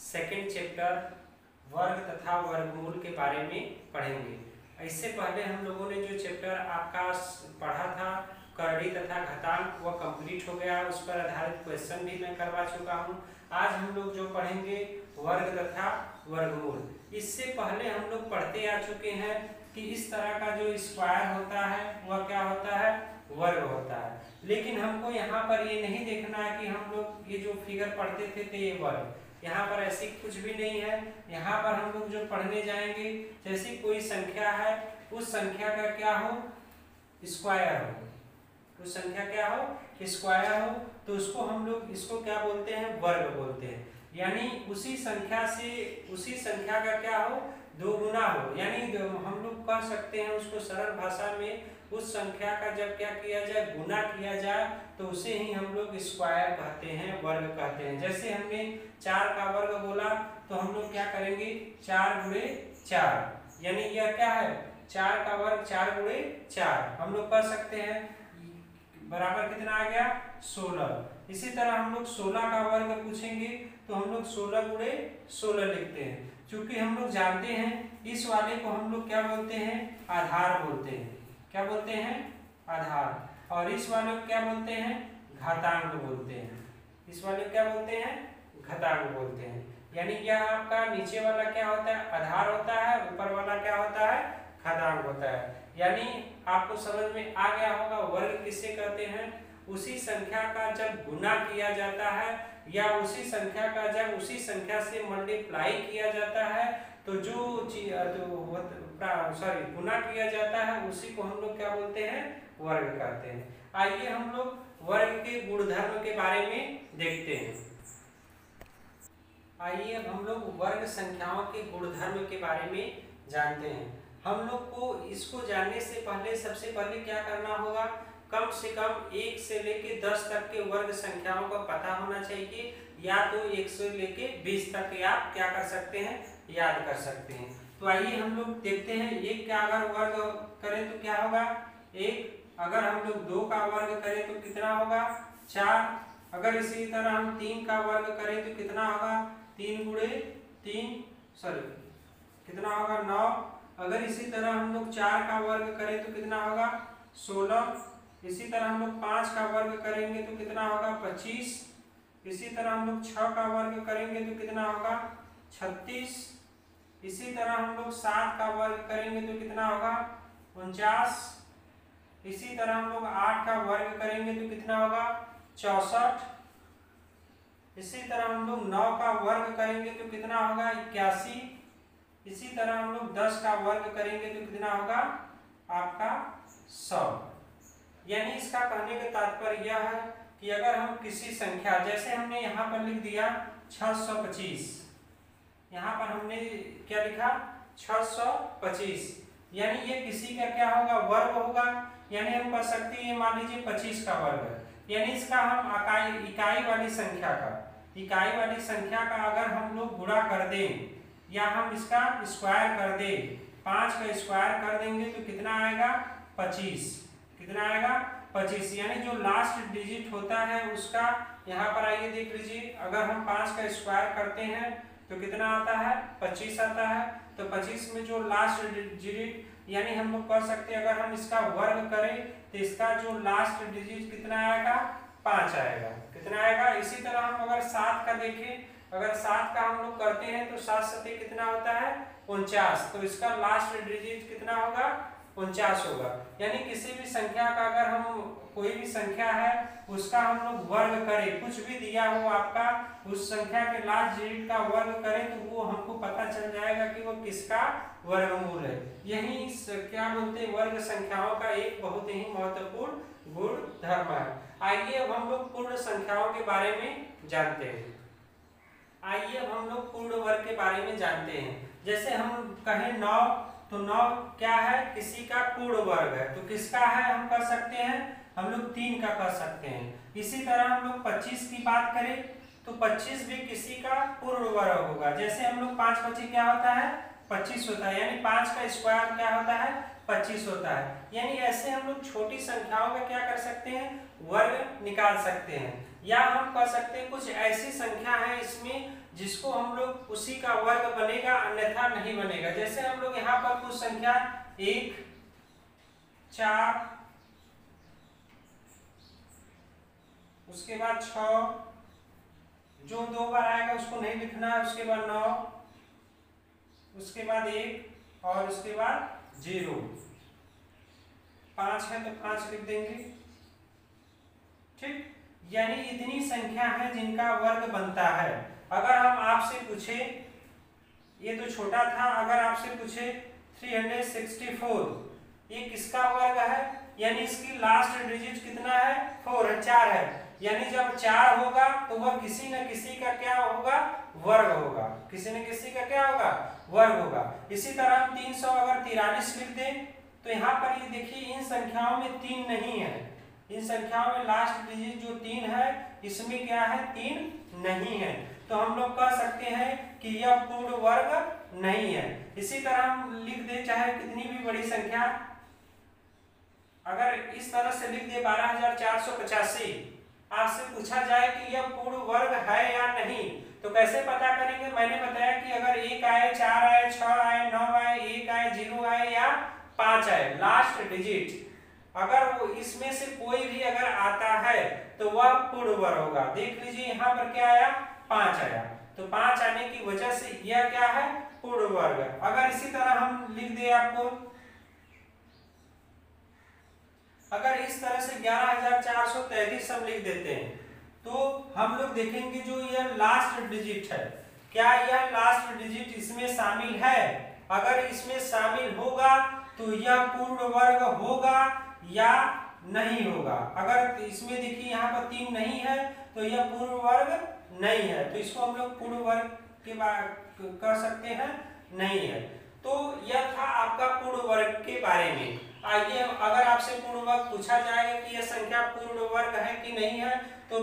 Second chapter वर्ग तथा वर्गमूल के बारे में पढ़ेंगे। इससे पहले हम लोगों ने जो चैप्टर आपका पढ़ा था करड़ी तथा घातांक वह कंप्लीट हो गया, उस पर आधारित क्वेश्चन भी मैं करवा चुका हूँ। आज हम लोग जो पढ़ेंगे वर्ग तथा वर्गमूल। इससे पहले हम लोग पढ़ते आ चुके हैं कि इस तरह का जो स्क्वायर होता है वह क्या होता है, वर्ग होता है। लेकिन हमको यहाँ पर ये नहीं देखना है कि हम लोग ये जो फिगर पढ़ते थे तो ये वर्ग, यहाँ पर ऐसी कुछ भी नहीं है। यहाँ पर हम लोग जो पढ़ने जाएंगे, जैसी कोई संख्या है उस संख्या का क्या हो, स्क्वायर हो, उस संख्या क्या हो, स्क्वायर हो, तो उसको हम लोग इसको क्या बोलते हैं, वर्ग बोलते हैं। यानी उसी संख्या से उसी संख्या का क्या हो, दो गुना हो। यानी हम लोग कह सकते हैं उसको सरल भाषा में, उस संख्या का जब क्या किया जाए, गुना किया जाए, तो उसे ही हम लोग स्क्वायर कहते हैं, वर्ग कहते हैं। जैसे हमने 4 का वर्ग बोला तो हम लोग क्या करेंगे, 4 गुणे 4, यानी यह क्या है, 4 का वर्ग 4 गुणे 4 हम लोग कर सकते हैं, बराबर कितना आ गया, 16। इसी तरह हम लोग 16 का वर्ग पूछेंगे तो हम लोग 16 गुणे 16 लिखते हैं। क्योंकि हम लोग जानते हैं इस वाले को हम लोग क्या बोलते हैं, आधार बोलते हैं। क्या बोलते हैं, आधार। और इस वाले को क्या बोलते हैं, घातांक बोलते हैं। इस वाले को क्या बोलते हैं, घातांक बोलते हैं। यानी यह आपका नीचे वाला क्या होता है, आधार होता है, ऊपर वाला क्या होता है, घातांक होता है। यानी आपको समझ में आ गया होगा वर्ग किसे कहते हैं, उसी संख्या का जब गुना किया जाता है या उसी संख्या का जब उसी संख्या से मल्टीप्लाई किया जाता है, तो जो गुना किया जाता है उसी को हम लोग क्या बोलते हैं, वर्ग कहते हैं। आइए हम लोग वर्ग के गुणधर्म के बारे में देखते हैं। आइए अब हम लोग वर्ग संख्याओं के गुणधर्म के बारे में जानते हैं। हम लोग को इसको जानने से पहले सबसे पहले क्या करना होगा, कम से कम 1 से लेके 10 तक के वर्ग संख्याओं का पता होना चाहिए, या तो 1 से लेके 20 तक आप क्या कर सकते हैं, याद कर सकते हैं। तो आइए हम लोग देखते हैं, 1 का अगर वर्ग करें तो क्या होगा, 1। अगर हम लोग 2 का वर्ग करें तो कितना होगा, 4। अगर इसी तरह हम 3 का वर्ग करें तो कितना होगा, 3 गुणे 3 कितना होगा, 9। अगर इसी तरह हम लोग 4 का वर्ग करें तो कितना होगा, 16। इसी तरह हम लोग 5 का वर्ग करेंगे तो कितना होगा, 25। इसी तरह हम लोग 6 का वर्ग करेंगे तो कितना होगा, 36। इसी तरह हम लोग 7 का वर्ग करेंगे तो कितना होगा, 49। इसी तरह हम लोग 8 का वर्ग करेंगे तो कितना होगा, 64। इसी तरह हम लोग 9 का वर्ग करेंगे तो कितना होगा, 81। इसी तरह हम लोग 10 का वर्ग करेंगे तो कितना होगा, आपका 100। यानी इसका कहने का तात्पर्य यह है कि अगर हम किसी संख्या, जैसे हमने यहाँ पर लिख दिया 625, यहाँ पर हमने क्या लिखा, 625, यानी ये किसी का क्या होगा, वर्ग होगा। यानी हम कह सकते हैं, मान लीजिए 25 का वर्ग है, यानी इसका हम इकाई वाली संख्या का अगर हम लोग गुणा कर दें या हम इसका स्क्वायर कर दें, 5 का स्क्वायर कर देंगे तो कितना आएगा, 25। कितना आएगा, 25। यानी जो लास्ट डिजिट होता है उसका, यहाँ पर आइए देख लीजिए, अगर हम 5 का स्क्वायर करते हैं तो कितना आता है, 25 आता है। तो 25 में जो लास्ट डिजिट, यानी हम लोग कर सकते हैं अगर हम इसका वर्ग करें तो इसका जो लास्ट डिजिट कितना आएगा, 5 आएगा। कितना आएगा। इसी तरह हम अगर 7 का देखें, अगर 7 का हम लोग करते हैं तो 7 सते कितना होता है, 49। तो इसका लास्ट डिजिट कितना होगा, 49 होगा। यानी किसी भी संख्या का अगर हम, कोई भी संख्या है उसका हम लोग वर्ग करें, कुछ भी दिया हो आपका, उस संख्या के लास्ट डिजिट का वर्ग करें तो वो हमको पता चल जाएगा कि वो किसका वर्गमूल है। यही क्या बोलते हैं, वर्ग संख्याओं का एक बहुत ही महत्वपूर्ण गुण धर्म है। आइए अब हम लोग पूर्ण संख्याओं के बारे में जानते हैं। आइए अब हम लोग पूर्ण वर्ग के बारे में जानते हैं। जैसे हम कहें 9, तो 9 क्या है, किसी का पूर्ण वर्ग है। तो किसका है हम कर सकते हैं, हम लोग 3 का कर सकते हैं। इसी तरह हम लोग 25 की बात करें तो 25 भी किसी का पूर्ण वर्ग होगा। जैसे हम लोग 5 25 क्या होता है, 25 होता है। यानी 5 का स्क्वायर क्या होता है, 25 होता है। यानी ऐसे हम लोग छोटी संख्याओं का क्या कर सकते हैं, वर्ग निकाल सकते हैं। या हम कह सकते हैं कुछ ऐसी संख्या है इसमें जिसको हम लोग उसी का वर्ग बनेगा, अन्यथा नहीं बनेगा। जैसे हम लोग यहाँ पर कुछ संख्या 1, 4, उसके बाद 6, जो 2 बार आएगा उसको नहीं लिखना है, उसके बाद 9, उसके बाद 1 और उसके बाद 0। 5 है तो 5 लिख देंगे। ठीक, यानी इतनी संख्या है जिनका वर्ग बनता है। अगर हम आपसे पूछे, ये तो छोटा था, अगर आपसे पूछे 364 ये किसका वर्ग है, यानी इसकी लास्ट डिजिट कितना है, 4 है, 4 है, यानी जब 4 होगा तो वह किसी न किसी का क्या होगा, वर्ग होगा, किसी न किसी का क्या होगा, वर्ग होगा। इसी तरह हम 343 लिख दें तो यहाँ पर ये देखिए इन संख्याओं में 3 नहीं है, इन संख्याओं में लास्ट डिजिट जो 3 है इसमें क्या है, 3 नहीं है, तो हम लोग कह सकते हैं कि यह पूर्ण वर्ग नहीं है। इसी तरह हम लिख दे चाहे कितनी भी बड़ी संख्या, अगर इस तरह से लिख दे 12485, आपसे पूछा जाए कि यह पूर्ण वर्ग है या नहीं, तो कैसे पता करेंगे। मैंने बताया कि अगर 1 आए, 4 आए, 6 आए, 9 आए, 1 आए, 0 आए या 5 आए, लास्ट डिजिट अगर वो इसमें से कोई भी अगर आता है तो वह पूर्ण वर्ग होगा। देख लीजिए यहाँ पर क्या आया, 5 आया, तो 5 आने की वजह से यह क्या है, पूर्ण वर्ग। अगर इसी तरह हम लिख दे आपको, अगर इस तरह से 11433 हम लिख देते हैं तो हम लोग देखेंगे जो यह लास्ट डिजिट है, क्या यह लास्ट डिजिट इसमें शामिल है। अगर इसमें शामिल होगा तो यह पूर्ण वर्ग होगा या नहीं होगा। अगर इसमें देखिए यहाँ पर 3 नहीं है तो यह पूर्ण वर्ग नहीं है, तो इसको हम लोग पूर्ण वर्ग के कर सकते हैं, नहीं है। तो यह था आपका पूर्ण वर्ग के बारे में। आइए अगर आपसे पूर्ण वर्ग पूछा जाएगा कि यह संख्या पूर्ण वर्ग है कि नहीं है, तो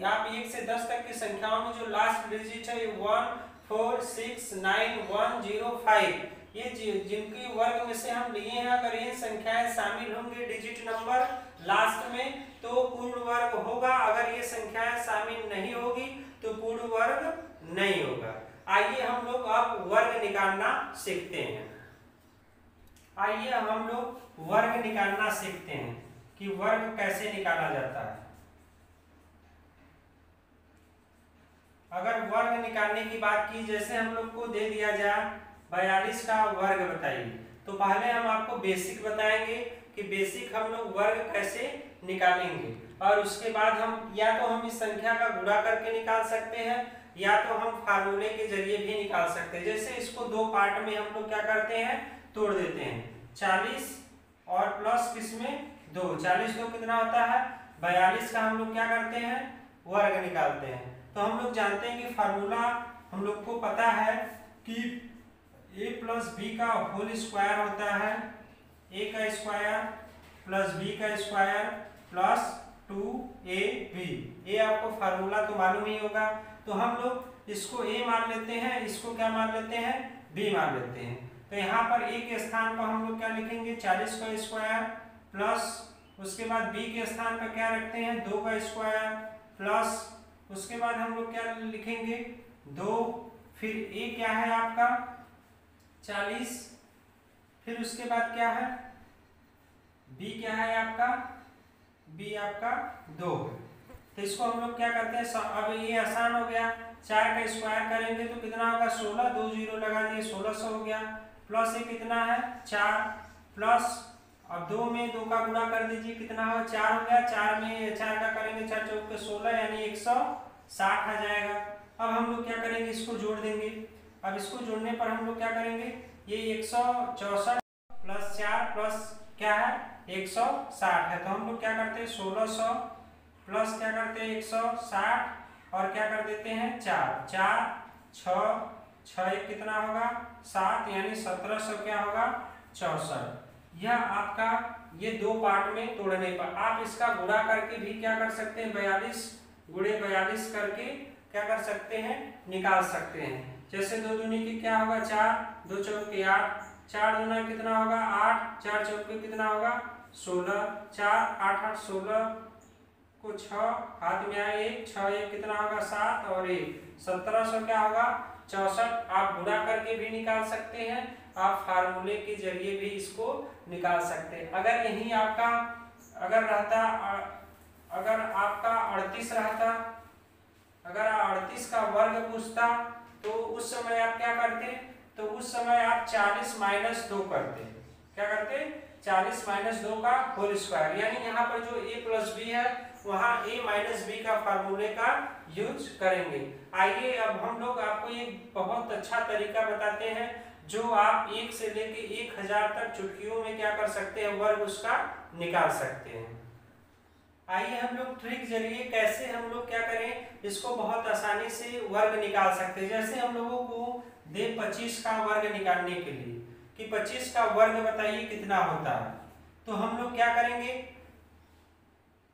आप 1 से 10 तक की संख्याओं में जो लास्ट डिजिट है 1 4 6 9 1 0 5, ये जिनकी वर्ग में से हम लिए हैं, अगर ये संख्याएं शामिल होंगे डिजिट नंबर लास्ट में तो पूर्ण वर्ग होगा, अगर ये संख्याएं शामिल नहीं होगी तो पूर्ण वर्ग नहीं होगा। आइए हम लोग अब वर्ग निकालना सीखते हैं। आइए हम लोग वर्ग निकालना सीखते हैं कि वर्ग कैसे निकाला जाता है। अगर वर्ग निकालने की बात की, जैसे हम लोग को दे दिया जाए 42 का वर्ग बताइए, तो पहले हम आपको बेसिक बताएंगे कि बेसिक हम लोग वर्ग कैसे निकालेंगे, और उसके बाद हम या तो हम इस संख्या का गुणा करके निकाल सकते हैं या तो हम फार्मूले के जरिए भी निकाल सकते हैं। जैसे इसको 2 पार्ट में हम लोग क्या करते हैं, तोड़ देते हैं। 40 और प्लस किसमें 2, 40 2 कितना होता है 42 का हम लोग क्या करते हैं, वर्ग निकालते हैं। तो हम लोग जानते हैं कि फार्मूला हम लोग को पता है कि a प्लस बी का होल स्क्वायर होता है, a का स्क्वायर प्लस b का स्क्वायर प्लस 2ab। ये आपको फार्मूला तो मालूम ही होगा, तो हम लोग इसको a मान लेते हैं, इसको क्या मान लेते हैं, b मान लेते हैं। तो यहाँ पर a के स्थान पर हम लोग क्या लिखेंगे, 40 का स्क्वायर प्लस उसके बाद b के स्थान पर क्या रखते हैं, 2 का स्क्वायर प्लस उसके बाद हम लोग क्या लिखेंगे 2, फिर a क्या है आपका 40, फिर उसके बाद क्या है b क्या है आपका, b आपका 2। तो इसको हम लोग क्या करते हैं, अब ये आसान हो गया, 4 का स्क्वायर करेंगे तो कितना होगा 16, 2 0 लगा दिए 1600 हो गया, प्लस ये कितना है 4 प्लस अब 2 में 2 का गुणा कर दीजिए कितना हो 4 हो गया, 4 में 4 का करेंगे 4 चौक के 16 यानी 160 आ जाएगा। अब हम लोग क्या करेंगे, इसको जोड़ देंगे। अब इसको जोड़ने पर हम लोग क्या करेंगे, ये 164 प्लस 4 प्लस क्या है 160 है, तो हम लोग क्या करते हैं 1600 प्लस क्या करते हैं 160 और क्या कर देते हैं 4 4 6 6 कितना होगा 7 यानी 1700 क्या होगा 64। यह आपका ये 2 पार्ट में तोड़ने पर आप इसका गुणा करके भी क्या कर सकते हैं, 42 गुणे 42 करके क्या कर सकते हैं, निकाल सकते हैं। जैसे 2 दूनी की क्या होगा 4, 2 चौके 8, 4 दूना कितना होगा 8, 4 चौके कितना होगा 16, 4 8 8 16 को 6 हाथ में आए 1, 6 1 कितना होगा 7 और 1 1700 क्या होगा 64। आप गुणा करके भी निकाल सकते हैं, आप फार्मूले के जरिए भी इसको निकाल सकते हैं। अगर यही आपका अगर रहता अगर आपका 38 रहता, अगर 38 का वर्ग पूछता तो उस समय आप क्या करते, तो उस समय आप 40 माइनस 2 करते। क्या करते 40 माइनस 2 का होल स्क्वायर, यानी यहाँ पर जो a प्लस बी है वहाँ a माइनस बी का फार्मूले का यूज करेंगे। आइए अब हम लोग आपको एक बहुत अच्छा तरीका बताते हैं जो आप 1 से लेके 1000 तक चुटकियों में क्या कर सकते हैं, वर्ग उसका निकाल सकते हैं। आइए हम लोग ट्रिक जरिए कैसे हम लोग क्या करें, इसको बहुत आसानी से वर्ग निकाल सकते हैं। जैसे हम लोगों को दे 25 का वर्ग निकालने के लिए कि 25 का वर्ग बताइए कितना होता है, तो हम लोग क्या करेंगे,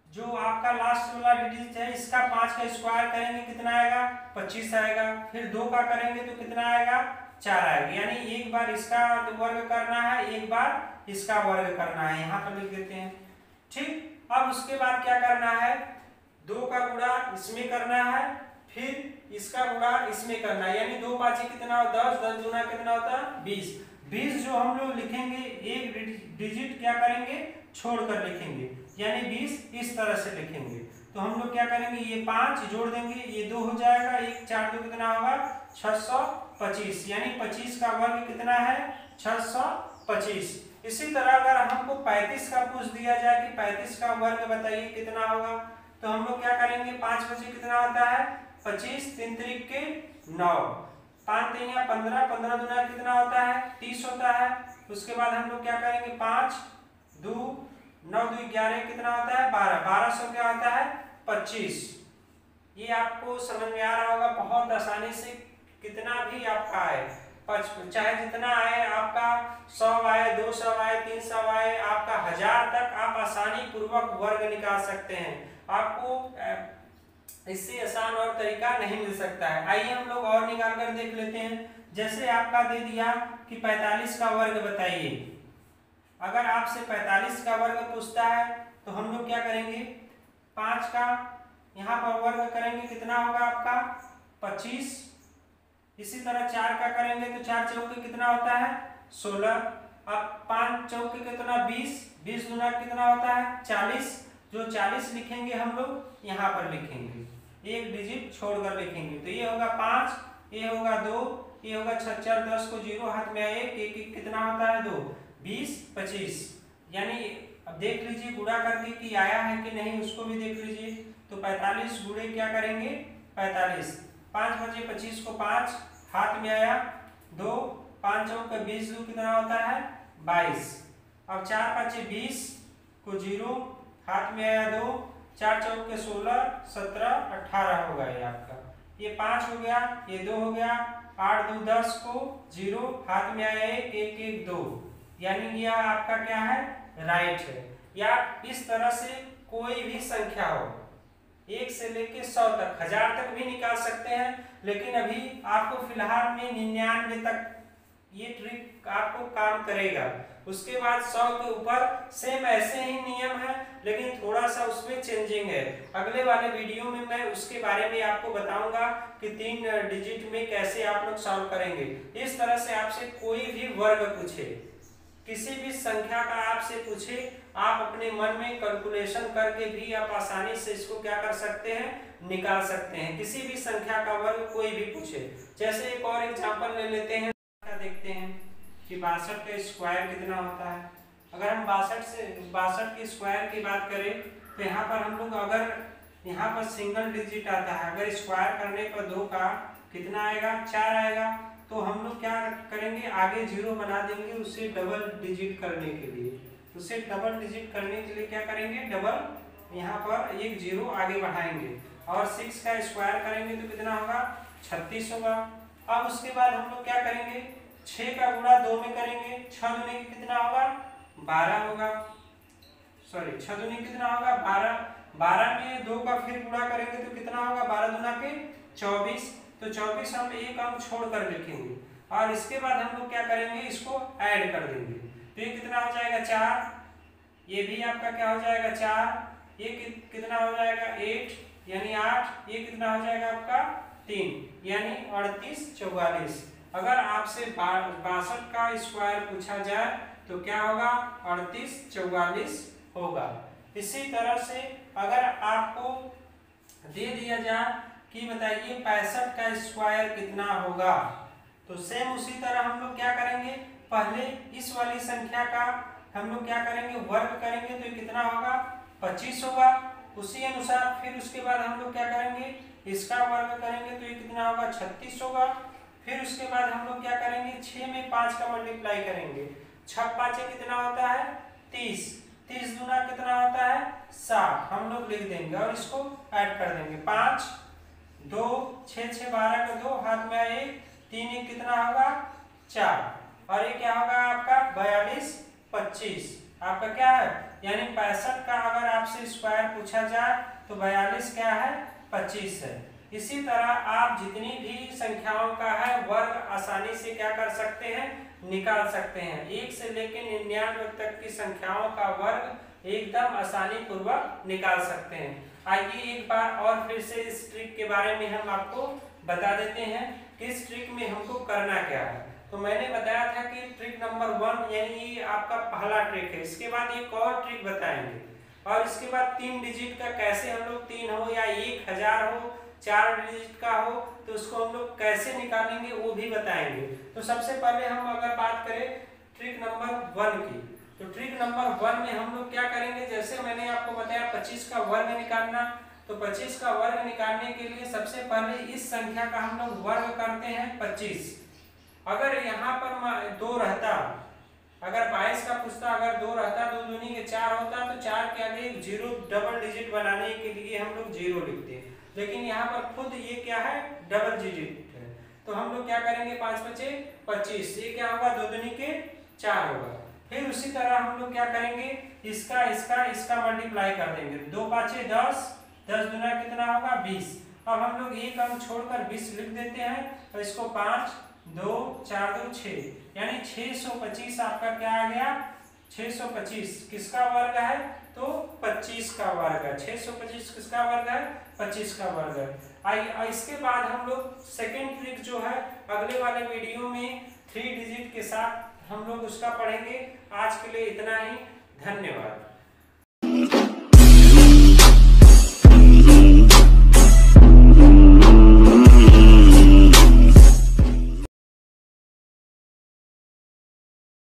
जो आपका लास्ट वाला डिजिट है इसका 5 का स्क्वायर करेंगे कितना आएगा 25 आएगा, फिर 2 का करेंगे तो कितना आएगा 4 आएगा, यानी एक बार इसका वर्ग करना है एक बार इसका वर्ग करना है, यहाँ पर लिख देते हैं। ठीक, अब उसके बाद क्या करना है, 2 का गुणा इसमें करना है, फिर इसका गुणा इसमें करना है, यानी 2 5 कितना होता है 10, 10 गुना कितना होता है 20। 20 जो हम लोग लिखेंगे एक डिजिट क्या करेंगे छोड़कर लिखेंगे, यानी 20 इस तरह से लिखेंगे। तो हम लोग क्या करेंगे, ये 5 जोड़ देंगे, ये 2 हो जाएगा, 1 4 2 कितना होगा 625, यानी 25 का वर्ग कितना है 625। इसी तरह अगर हमको 35 का पूछ दिया जाए कि 35 का वर्ग बताइए कितना होगा, तो हम लोग क्या करेंगे 5 बचे कितना होता है 25, 3 त्रिक के 9, 5 3 15, 15 दूना कितना होता है 30 होता है। उसके बाद हम लोग क्या करेंगे 5 2 9 2 11 कितना होता है 12, 1200 क्या होता है 25। ये आपको समझ में आ रहा होगा, बहुत आसानी से कितना भी आपका आए, चाहे जितना आए आपका 100 आए 200 आए 300 आए आपका 1000 तक आप आसानी पूर्वक वर्ग निकाल सकते हैं। आपको इससे आसान और तरीका नहीं मिल सकता है। आइए हम लोग और निकाल कर देख लेते हैं। जैसे आपका दे दिया कि 45 का वर्ग बताइए, अगर आपसे 45 का वर्ग पूछता है तो हम लोग क्या करेंगे 5 का यहाँ पर वर्ग करेंगे कितना होगा आपका 25। इसी तरह 4 का करेंगे तो 4 चौके कितना होता है 16। अब 5 चौके कितना 20, 20 गुना कितना होता है 40। जो 40 लिखेंगे हम लोग यहाँ पर लिखेंगे, एक डिजिट छोड़कर लिखेंगे, तो ये होगा 5, ये होगा 2, ये होगा 6 4 10 को 0 हाथ में आए 1 1 कितना होता है 2 20 25। यानी अब देख लीजिए गुणा करके कि आया है कि नहीं उसको भी देख लीजिए। तो 45 गुणे क्या करेंगे 45, 5 बचे 25 को 5 हाथ में आया 2, 5 चौक 20 कितना होता है 22। अब 4 5 20 को 0 हाथ में आया 2, 4 चौक 16 17 18 होगा ये आपका, ये 5 हो गया, ये 2 हो गया, 8 2 10 को 0 हाथ में आया 1 1 1 2, यानी यह आपका क्या है राइट है। या इस तरह से कोई भी संख्या हो 1 से लेके 100 तक 1000 तक भी निकाल सकते हैं, लेकिन अभी आपको फिलहाल में 99 तक ये ट्रिक आपको काम करेगा। उसके बाद 100 के ऊपर सेम ऐसे ही नियम है, लेकिन थोड़ा सा उसमें चेंजिंग है। अगले वाले वीडियो में मैं उसके बारे में आपको बताऊंगा कि 3 डिजिट में कैसे आप लोग सॉल्व करेंगे। इस तरह से आपसे कोई भी वर्ग पूछे, किसी भी संख्या का आपसे पूछे, आप अपने मन में कैलकुलेशन करके भी आप आसानी से इसको क्या कर सकते हैं निकाल सकते हैं। किसी भी संख्या का वर्ग कोई भी पूछे। जैसे एक और एग्जांपल ले लेते हैं, देखते हैं कि 62 का स्क्वायर कितना होता है। अगर हम 62 के स्क्वायर की बात करें तो यहाँ पर हम लोग अगर यहाँ पर सिंगल डिजिट आता है, अगर स्क्वायर करने पर 2 का कितना आएगा 4 आएगा, तो हम लोग क्या करेंगे आगे 0 बना देंगे उसे डबल डिजिट करने के लिए। उसे डबल डिजिट करने के लिए क्या करेंगे डबल यहाँ पर एक 0 आगे बढ़ाएंगे और 6 का स्क्वायर करेंगे तो कितना होगा 36 होगा। अब उसके बाद हम लोग क्या करेंगे 6 का गुणा 2 में करेंगे, 6 दूनी कितना होगा 12 होगा, सॉरी 6 दूनी कितना होगा 12, 12 में 2 का फिर गुणा करेंगे तो कितना होगा 12 दूना के 24। तो 24 हम एक अंक छोड़ कर लिखेंगे और इसके बाद हम लोग क्या करेंगे इसको ऐड कर देंगे, तो ये कितना हो जाएगा 4, ये भी आपका क्या हो जाएगा 4, ये कितना हो जाएगा 8 यानी 8, ये कितना हो जाएगा आपका 3 यानी 38 44। अगर आपसे 62 का स्क्वायर पूछा जाए तो क्या होगा 38 44 होगा। इसी तरह से अगर आपको दे दिया जाए कि बताइए 65 का स्क्वायर कितना होगा, तो सेम उसी तरह हम लोग क्या करेंगे, पहले इस वाली संख्या का हम लोग क्या करेंगे वर्ग करेंगे, तो ये कितना होगा 25 होगा। उसी अनुसार फिर उसके बाद हम लोग क्या करेंगे इसका वर्ग करेंगे, तो ये कितना होगा 36 होगा। फिर उसके बाद हम लोग क्या करेंगे 6 में 5 का मल्टीप्लाई करेंगे, 6 5 कितना होता है 30, 30 दूना कितना होता है 60, हम लोग लिख देंगे और इसको ऐड कर देंगे 5 2 6 6 12 का 2 हाथ में 1 3 1 कितना होगा 4 और ये क्या होगा आपका 42 25 आपका क्या है, यानी 65 का अगर आपसे स्क्वायर पूछा जाए तो 42 क्या है 25 है। इसी तरह आप जितनी भी संख्याओं का है वर्ग आसानी से क्या कर सकते हैं निकाल सकते हैं। 1 से लेकर 99 तक की संख्याओं का वर्ग एकदम आसानी पूर्वक निकाल सकते हैं। आइए एक बार और फिर से इस ट्रिक के बारे में हम आपको बता देते हैं कि इस ट्रिक में हमको करना क्या है। तो मैंने बताया था कि ट्रिक नंबर 1 यानी ये आपका पहला ट्रिक है। इसके बाद एक और ट्रिक बताएंगे और इसके बाद 3 डिजिट का कैसे हम लोग 3 हो या 1000 हो 4 डिजिट का हो तो उसको हम लोग कैसे निकालेंगे वो भी बताएंगे। तो सबसे पहले हम अगर बात करें ट्रिक नंबर 1 की, तो ट्रिक नंबर 1 में हम लोग क्या करेंगे, जैसे मैंने आपको बताया 25 का वर्ग निकालना, तो 25 का वर्ग निकालने के लिए सबसे पहले इस संख्या का हम लोग वर्ग करते हैं 25। अगर यहाँ पर 2 रहता, अगर 22 का पूछता अगर 2 रहता 2 दूनी के 4 होता तो 4 के आगे 0 डबल डिजिट बनाने के लिए हम लोग 0 लिखते हैं, लेकिन यहाँ पर खुद ये क्या है डबल डिजिट है। तो हम लोग क्या करेंगे 5 5 25, ये क्या होगा 2 दूनी के 4 होगा। फिर उसी तरह हम लोग क्या करेंगे इसका मल्टीप्लाई कर देंगे, 2 5 10, 10 दूना कितना होगा 20। अब हम लोग एक अंक छोड़कर 20 लिख देते हैं और इसको 5 2 4 2 6 यानी 625 आपका क्या आ गया 625 किसका वर्ग है तो 25 का वर्ग है। 625 किसका वर्ग है 25 का वर्ग है। आइए इसके बाद हम लोग सेकेंड ट्रिक जो है अगले वाले वीडियो में 3 डिजिट के साथ हम लोग उसका पढ़ेंगे। आज के लिए इतना ही, धन्यवाद।